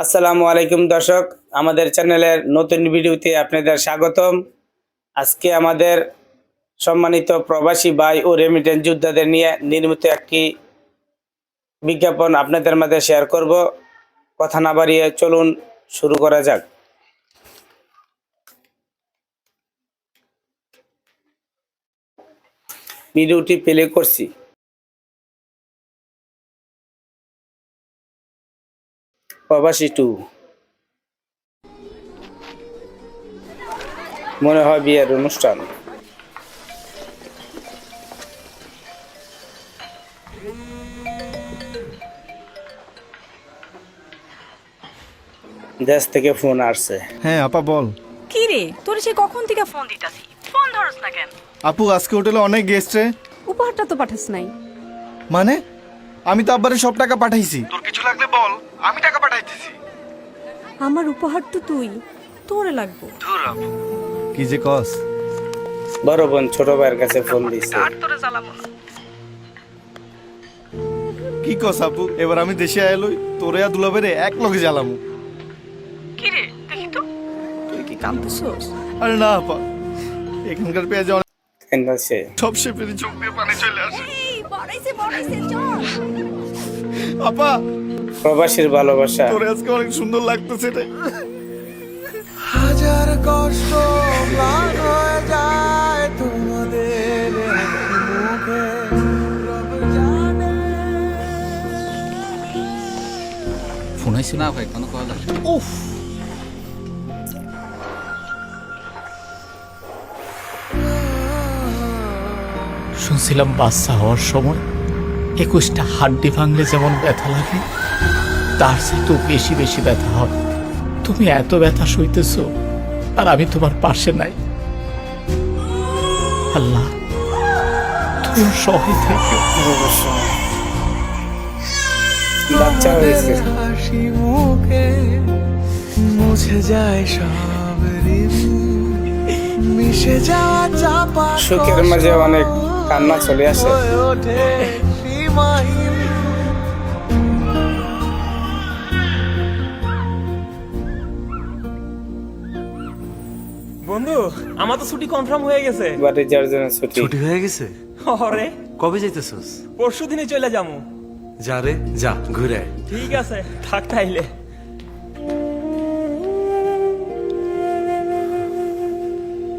আসসালামু আলাইকুম দর্শক, আমাদের চ্যানেলের নতুন ভিডিওতে আপনাদের স্বাগতম। আজকে আমাদের সম্মানিত প্রবাসী ভাই ও রেমিটেন্স যোদ্ধাদের নিয়ে নির্মিত একটি বিজ্ঞাপন আপনাদের মাঝে শেয়ার করব। কথা না বাড়িয়ে চলুন শুরু করা যাক। ভিডিওটি প্লে করছি। প্রবাসী 2 মনে হয় বিয়ের অনুষ্ঠান। দেশ থেকে ফোন আসছে। হ্যাঁ আপা বল। কি রে, তোর সে কখন থেকে ফোন দিতাছি, ফোন ধরস না কেন? আপু আজকে হোটেলে অনেক গেস্ট রে। উপহারটা তো পাঠাস নাই। মানে আমি তো আব্বারে সব টাকা পাঠাইছি। তোর কিছু লাগলে বল, আমি টাকা পাঠাইতেছি। আমার উপহার তো তুই, তোরে লাগবো। ধুর আপু কি যে কস। বড় বোন ছোট ভাইয়ের কাছে ফোন দিছে। আর তোরে জ্বালাবো না। কি কস আপু, এবার আমি দেশে আইলই তোরে আর দুলাবেরে এক লগে জ্বালামু। কি রে, দেখি তো তুই কি কাঁদতেছস? আরে না আপা, এখানকার পেঁয়াজে অনেক কেনছে সব শেপের চোখ দিয়ে পানি চলে আসে। এই বড়াইছে চল। আপা প্রবাসীর ভালোবাসা। তোরে আজকে অনেক সুন্দর লাগতেছে রে। হাজার কষ্ট ম্লান হয়ে যায় তোমাদের মুখে, রব জানে। ফোন আইছে না ভাই, কোনো কল আসে? উফ শুনছিলাম বাচ্চা হওয়ার সময় 21টা হাড্ডি ভাঙলে যেমন ব্যথা লাগে, তার চেয়ে বেশি বেশি ব্যথা হয়। তুমি এত ব্যথা সইতেছ আর আমি তোমার পাশে নাই। আল্লাহ তুমি সহায় থেকে। বাচ্চা হয়েছে। হাসি মুখে মুছে যায় সব ঋণ, মিশে যাওয়া চাপা সুখের মাঝে অনেক কান্না চলে আসে। হয়ে ওঠে সীমাহীন। বন্ধু, আমার তো ছুটি কনফার্ম হয়ে গেছে। বাড়ি যাওয়ার জন্য ছুটি। ছুটি হয়ে গেছে? হরে, কবে যাইতেছস? পরশু দিনে চলে যাবো। যা রে যা, ঘুরে আয়। ঠিক আছে, থাক তাইলে।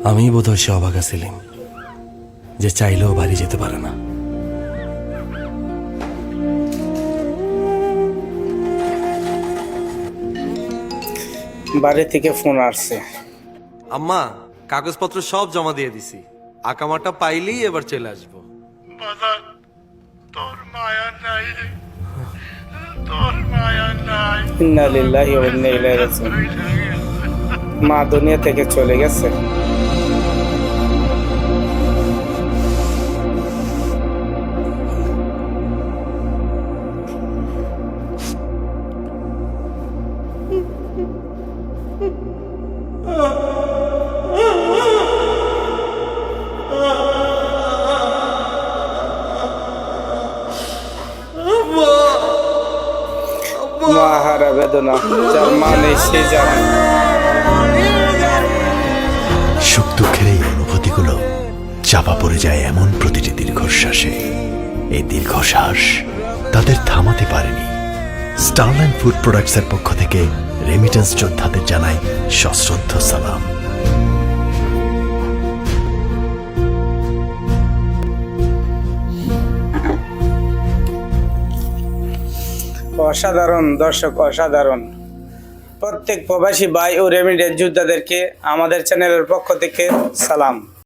আমি বোধহয় সে অবাগা ছিলাম যে চাইলেও বাড়ি যেতে পারে না। বাড়ি থেকে ফোন আসছে। আম্মা কাগজপত্র সব জমা দিয়ে দিছি, আকামাটা পাইলেই এবার চলে আসবো। ইন্না লিল্লাহি ওয়া ইন্না ইলাইহি রাজিউন। মা দুনিয়া থেকে চলে গেছে। মাহারা বেদনা যার মানে সে জানে। সুখ দুঃখের এই অনুভূতিগুলো চাপা পড়ে যায় এমন প্রতিটি দীর্ঘশ্বাসে। এই দীর্ঘশ্বাস তাদের থামাতে পারেনি। স্টারলাইন ফুড প্রোডাক্টসের পক্ষ থেকে রেমিটেন্স যোদ্ধাদের জানাই সশ্রদ্ধ সালাম। অসাধারণ দর্শক, অসাধারণ। প্রত্যেক প্রবাসী ভাই ও রেমিটেন্স যোদ্ধাদেরকে আমাদের চ্যানেলের পক্ষ থেকে সালাম।